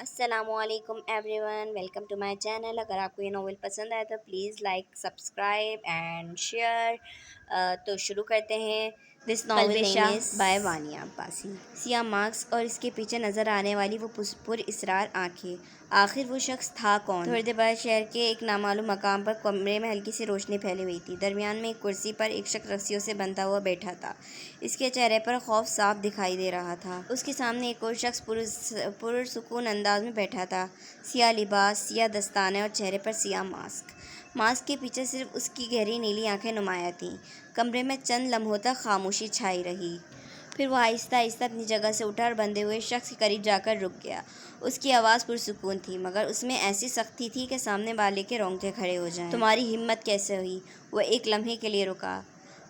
السلام علیکم everyone, welcome to my channel. اگر آپ کو یہ ناول پسند آئے تو please like, subscribe and share. تو شروع کرتے ہیں۔ This novel name is by Vania Abbasi. سیاہ ماسک اور اس کے پیچھے نظر آنے والی وہ پر اسرار آنکھیں، آخر وہ شخص تھا کون؟ تھوڑی دیر بعد شہر کے ایک نامعلوم مقام پر کمرے میں ہلکی سی روشنی پھیلی ہوئی تھی۔ درمیان میں ایک کرسی پر ایک شخص رسیوں سے بندھا ہوا بیٹھا تھا۔ اس کے چہرے پر خوف صاف دکھائی دے رہا تھا۔ اس کے سامنے ایک اور شخص پرسکون انداز میں بیٹھا تھا، سیاہ لباس، سیاہ دستانے اور چہرے پر سیاہ ماسک۔ ماسک کے پیچھے صرف اس کی گہری نیلی آنکھیں نمایاں تھیں۔ کمرے میں چند لمحوں تک خاموشی چھائی رہی۔ پھر وہ آہستہ آہستہ اپنی جگہ سے اٹھا اور بندھے ہوئے شخص کے قریب جا کر رک گیا۔ اس کی آواز پرسکون تھی، مگر اس میں ایسی سختی تھی کہ سامنے والے کے رونگٹے کھڑے ہو جائیں۔ تمہاری ہمت کیسے ہوئی؟ وہ ایک لمحے کے لیے رکا،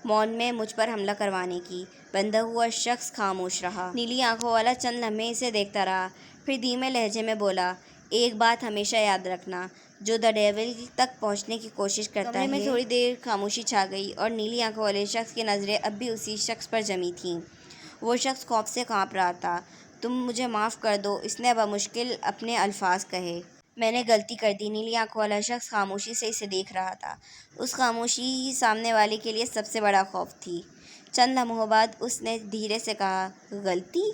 مون میں مجھ پر حملہ کروانے کی۔ بندھا ہوا شخص خاموش رہا۔ نیلی آنکھوں والا چند لمحے اسے دیکھتا رہا، پھر دھیمے لہجے میں بولا، ایک بات ہمیشہ یاد رکھنا، جو دی ڈیول تک پہنچنے کی کوشش کرتا ہے۔ کمرے میں تھوڑی دیر خاموشی چھا گئی اور نیلی آنکھوں والے شخص کی نظریں اب بھی اسی شخص پر جمی تھیں۔ وہ شخص خوف سے کانپ رہا تھا۔ تم مجھے معاف کر دو، اس نے بمشکل اپنے الفاظ کہے۔ میں نے غلطی کر دی۔ نیلی آنکھوں والا شخص خاموشی سے اسے دیکھ رہا تھا۔ اس خاموشی ہی سامنے والے کے لیے سب سے بڑا خوف تھی۔ چند لمحوں بعد اس نے دھیرے سے کہا، غلطی؟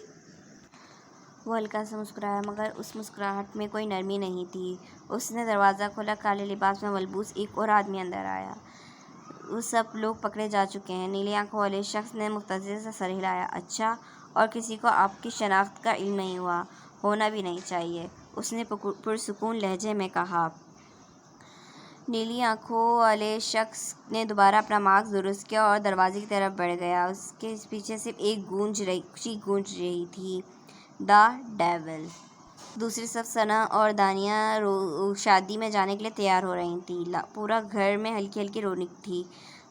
وہ ہلکا سا مسکرایا، مگر اس مسکراہٹ میں کوئی نرمی نہیں تھی۔ اس نے دروازہ کھولا۔ کالے لباس میں ملبوس ایک اور آدمی اندر آیا۔ وہ سب لوگ پکڑے جا چکے ہیں۔ نیلی آنکھوں والے شخص نے مختصر سا سر ہلایا۔ اچھا، اور کسی کو آپ کی شناخت کا علم نہیں ہوا؟ ہونا بھی نہیں چاہیے، اس نے پرسکون لہجے میں کہا۔ نیلی آنکھوں والے شخص نے دوبارہ اپنا ماسک درست کیا اور دروازے کی طرف بڑھ گیا۔ اس کے پیچھے صرف ایک خوشی گونج رہی تھی، دی ڈیول۔ دوسری طرف ثنا اور دانیہ شادی میں جانے کے لیے تیار ہو رہی تھیں۔ پورا گھر میں ہلکی ہلکی رونق تھی۔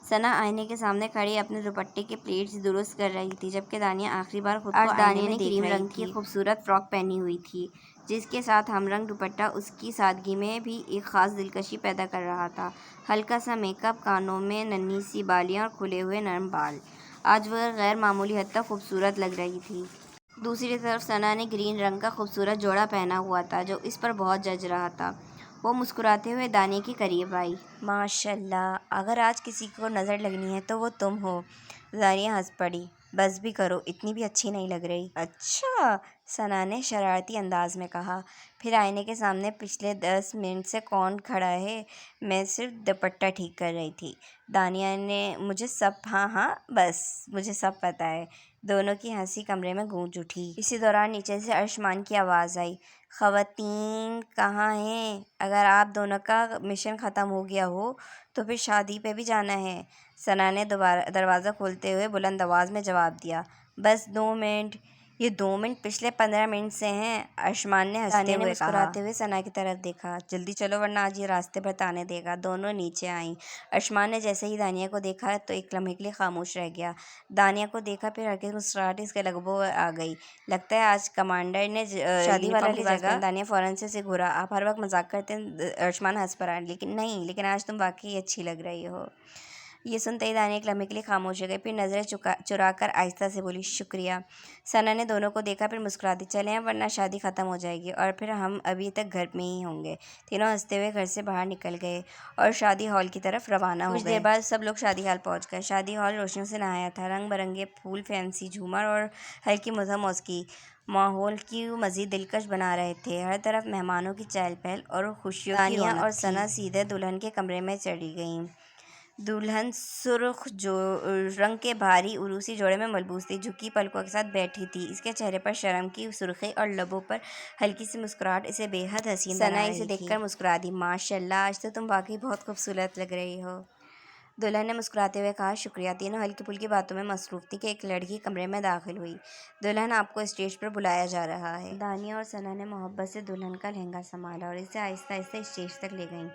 ثنا آئینے کے سامنے کھڑی اپنے دوپٹے کے پلیٹس درست کر رہی تھی، جبکہ دانیہ آخری بار خود کو آئینے میں دیکھ رہی تھی۔ دانیہ نے کریم رنگ کی خوبصورت فراک پہنی ہوئی تھی، جس کے ساتھ ہم رنگ دوپٹہ اس کی سادگی میں بھی ایک خاص دلکشی پیدا کر رہا تھا۔ ہلکا سا میک اپ، کانوں میں ننھی سی بالیاں اور کھلے ہوئے نرم بال، آج وہ غیر معمولی حد تک خوبصورت لگ رہی تھی۔ دوسری طرف ثنا نے گرین رنگ کا خوبصورت جوڑا پہنا ہوا تھا، جو اس پر بہت جچ رہا تھا۔ وہ مسکراتے ہوئے دانیہ کے قریب آئی۔ ماشاء اللہ، اگر آج کسی کو نظر لگنی ہے تو وہ تم ہو۔ دانیہ ہنس پڑی۔ بس بھی کرو، اتنی بھی اچھی نہیں لگ رہی۔ اچھا، ثنا نے شرارتی انداز میں کہا۔ پھر آئینے کے سامنے، پچھلے 10 منٹ سے کون کھڑا ہے؟ میں صرف دوپٹہ ٹھیک کر رہی تھی۔ دانیہ نے مجھے سب ہاں بس مجھے سب پتہ ہے۔ دونوں کی ہنسی کمرے میں گونج اٹھی۔ اسی دوران نیچے سے ارشمان کی آواز آئی، خواتین کہاں ہیں؟ اگر آپ دونوں کا مشن ختم ہو گیا ہو تو پھر شادی پہ بھی جانا ہے۔ ثنا نے دروازہ کھولتے ہوئے بلند آواز میں جواب دیا، بس 2 منٹ۔ یہ 2 منٹ پچھلے 15 منٹ سے ہیں، ارشمان نے ہنستے ہوئے کہا۔ مسکراتے ہوئے ثنا کی طرف دیکھا، جلدی چلو ورنہ آج یہ راستے پر تانے دے گا۔ دونوں نیچے آئیں۔ ارشمان نے جیسے ہی دانیہ کو دیکھا تو ایک لمحے کے لیے خاموش رہ گیا۔ دانیہ کو دیکھا، پھر ہلکی مسکراہٹ اس کے لبوں پر آ گئی۔ لگتا ہے آج کمانڈر نے شادی والا لباس پہنا۔ دانیہ فوراً سے گھورا۔ آپ ہر وقت مذاق کرتے ہیں، ارشمان ہنس پڑا۔ لیکن آج تم واقعی اچھی لگ رہی ہو۔ یہ سنتے ہی دانیہ ایک لمحے کے لیے خاموش ہو گئی، پھر نظریں چرا کر آہستہ سے بولی، شکریہ۔ ثنا نے دونوں کو دیکھا، پھر مسکرا دی، چلیں اب ورنہ شادی ختم ہو جائے گی اور پھر ہم ابھی تک گھر میں ہی ہوں گے۔ تینوں ہنستے ہوئے گھر سے باہر نکل گئے اور شادی ہال کی طرف روانہ ہو گئے۔ کچھ دیر بعد سب لوگ شادی ہال پہنچ گئے۔ شادی ہال روشنیوں سے نہایا تھا۔ رنگ برنگے پھول، فینسی جھومر اور ہلکی مدھم موسیقی ماحول کو مزید دلکش بنا رہے تھے۔ ہر طرف مہمانوں کی چہل پہل اور خوشیوں کی رونق تھی۔ دانیہ اور ثنا سیدھے دلہن کے کمرے میں چلی گئیں۔ دلہن سرخ رنگ کے بھاری عروسی جوڑے میں ملبوس تھی، جھکی پلکوں کے ساتھ بیٹھی تھی۔ اس کے چہرے پر شرم کی سرخی اور لبوں پر ہلکی سی مسکراہٹ اسے بے حد حسین بنا رہی تھی۔ ثنا اسے دیکھ کر مسکرا دی، ماشاء اللہ، آج تو تم واقعی بہت خوبصورت لگ رہی ہو۔ دلہن نے مسکراتے ہوئے کہا، شکریہ۔ تینوں ہلکی پھلکی باتوں میں مصروف تھیں کہ ایک لڑکی کمرے میں داخل ہوئی۔ دلہن، آپ کو اسٹیج پر بلایا جا رہا ہے۔ دانیہ اور ثنا نے محبت سے دلہن کا لہنگا سنبھالا اور اسے آہستہ آہستہ اسٹیج تک لے گئیں۔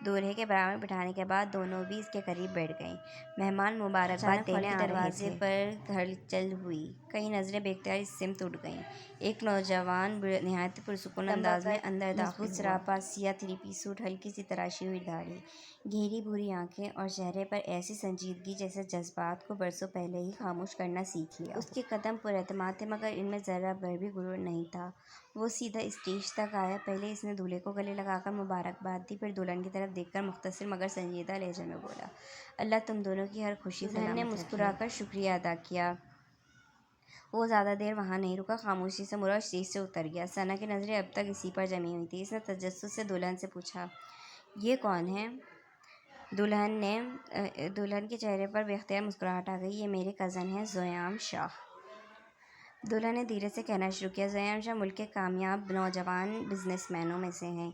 دولہے کے برابر بٹھانے کے بعد دونوں بھی اس کے قریب بیٹھ گئیں۔ مہمان مبارکباد دینے آ رہے تھے۔ دروازے پر ہلچل ہوئی، کئی نظریں بے اختیار اس سمت اٹھ گئیں۔ ایک نوجوان نہایت پرسکون انداز میں اندر داخل ہوا۔ مضبوط سراپا سیاہ 3 پیس سوٹ، ہلکی سی تراشی ہوئی داڑھی، گہری بھوری آنکھیں اور چہرے پر ایسی سنجیدگی جیسے جذبات کو برسوں پہلے ہی خاموش کرنا سیکھ لیا۔ اس کے قدم پر اعتماد تھے مگر ان میں ذرہ بھر بھی غرور نہیں تھا۔ وہ سیدھا اسٹیج تک آیا۔ پہلے اس نے دولہے کو گلے لگا کر مبارکباد دی، پھر دلہن کی طرف دیکھ کر مختصر مگر سنجیدہ لہجے میں بولا، اللہ تم دونوں کی ہر خوشی سلامت رکھے۔ دلہن نے مسکرا کر شکریہ ادا کیا۔ وہ زیادہ دیر وہاں نہیں رکا، خاموشی سے مڑا اور اسٹیج سے اتر گیا۔ ثنا کی نظریں اب تک اسی پر جمی ہوئی تھیں۔ اس نے تجسس سے دلہن سے پوچھا، یہ کون ہے؟ دلہن کے چہرے پر بے اختیار مسکراہٹ آ گئی۔ یہ میرے کزن ہیں، زویام شاہ۔ دلہن نے دھیرے سے کہنا شروع کیا، زویام شاہ ملک کے کامیاب نوجوان بزنس مینوں میں سے ہیں۔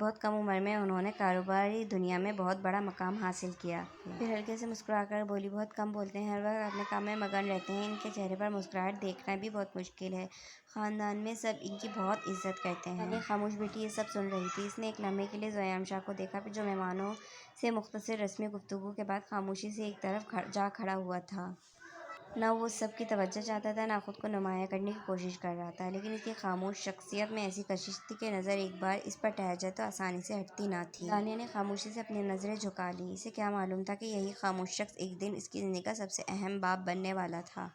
بہت کم عمر میں انہوں نے کاروباری دنیا میں بہت بڑا مقام حاصل کیا ہے۔ پھر ہلکے سے مسکرا کر بولی، بہت کم بولتے ہیں، ہر وقت اپنے کام میں مگن رہتے ہیں۔ ان کے چہرے پر مسکراہٹ دیکھنا بھی بہت مشکل ہے۔ خاندان میں سب ان کی بہت عزت کرتے ہیں۔ ایک خاموش بیٹی یہ سب سن رہی تھی۔ اس نے ایک لمحے کے لیے زویام شاہ کو دیکھا، پھر جو مہمانوں سے مختصر رسمی گفتگو کے بعد خاموشی سے ایک طرف جا کھڑا ہوا تھا۔ نہ وہ سب کی توجہ چاہتا تھا، نہ خود کو نمایاں کرنے کی کوشش کر رہا تھا، لیکن اس کی خاموش شخصیت میں ایسی کشش تھی کہ نظر ایک بار اس پر ٹھہر جائے تو آسانی سے ہٹتی نہ تھی۔ دانیہ نے خاموشی سے اپنی نظریں جھکا لیں۔ اسے کیا معلوم تھا کہ یہی خاموش شخص ایک دن اس کی زندگی کا سب سے اہم باب بننے والا تھا۔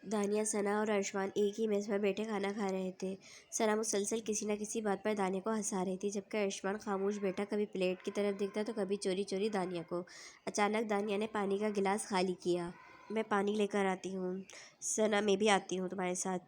دانیہ، ثنا اور ارشمان ایک ہی میز پر بیٹھے کھانا کھا رہے تھے۔ ثنا مسلسل کسی نہ کسی بات پر دانیہ کو ہنسا رہی تھی، جبکہ ارشمان خاموش بیٹھا کبھی پلیٹ کی طرف دیکھتا تو کبھی چوری چوری دانیہ کو۔ اچانک دانیہ نے پانی کا گلاس خالی کیا۔ میں پانی لے کر آتی ہوں۔ ثنا، میں بھی آتی ہوں تمہارے ساتھ۔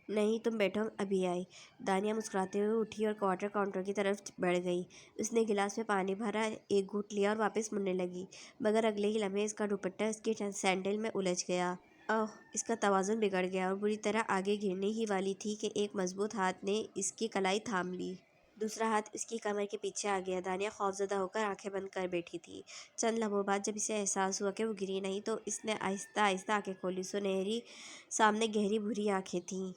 نہیں، تم بیٹھو، ابھی آئی۔ دانیہ مسکراتے ہوئے اٹھی اور واٹر کاؤنٹر کی طرف بڑھ گئی۔ اس نے گلاس میں پانی بھرا، ایک گھونٹ لیا اور واپس مڑنے لگی، مگر اگلے ہی لمحے اس کا دوپٹہ اس کی سینڈل میں الجھ گیا۔ اوہ! اس کا توازن بگڑ گیا اور بری طرح آگے گرنے ہی والی تھی کہ ایک مضبوط ہاتھ نے اس کی کلائی تھام لی۔ دوسرا ہاتھ اس کی کمر کے پیچھے آ گیا۔ دانیہ خوفزدہ ہو کر آنکھیں بند کر بیٹھی تھی۔ چند لمحوں بعد جب اسے احساس ہوا کہ وہ گری نہیں تو اس نے آہستہ آہستہ آنکھیں کھولی۔ سنہری سامنے گہری بھوری آنکھیں تھیں،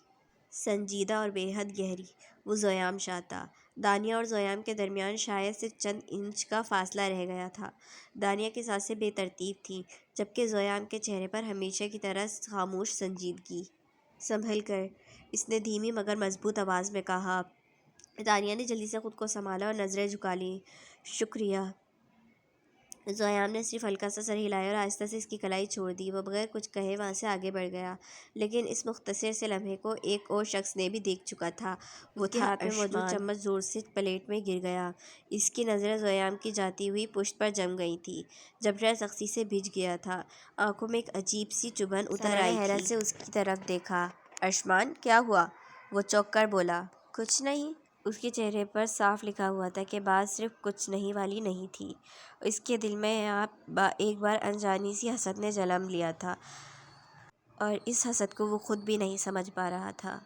سنجیدہ اور بے حد گہری۔ وہ زویام شاہ تھا۔ دانیہ اور زویام کے درمیان شاید صرف چند انچ کا فاصلہ رہ گیا تھا۔ دانیہ کی سانسیں بے ترتیب تھیں، جبکہ زویام کے چہرے پر ہمیشہ کی طرح خاموش سنجیدگی۔ سنبھل کر، اس نے دھیمی مگر مضبوط آواز میں کہا۔ دانیہ نے جلدی سے خود کو سنبھالا اور نظریں جھکا لیں۔ شکریہ۔ زویام نے صرف ہلکا سا سر ہلایا اور آہستہ سے اس کی کلائی چھوڑ دی۔ وہ بغیر کچھ کہے وہاں سے آگے بڑھ گیا، لیکن اس مختصر سے لمحے کو ایک اور شخص نے بھی دیکھ چکا تھا۔ وہ تھا ہاتھ میں موجود چمچ زور سے پلیٹ میں گر گیا۔ اس کی نظریں زویام کی جاتی ہوئی پشت پر جم گئی تھیں۔ جبڑا سختی سے بھیج گیا تھا، آنکھوں میں ایک عجیب سی چبھن اتر آئی تھی۔ حیرت سے اس کی طرف دیکھا۔ ارشمان، کیا ہوا؟ وہ چونک کر بولا۔ کچھ نہیں۔ اس کے چہرے پر صاف لکھا ہوا تھا کہ بات صرف کچھ نہیں والی نہیں تھی۔ اس کے دل میں ایک بار انجانی سی حسد نے جنم لیا تھا، اور اس حسد کو وہ خود بھی نہیں سمجھ پا رہا تھا۔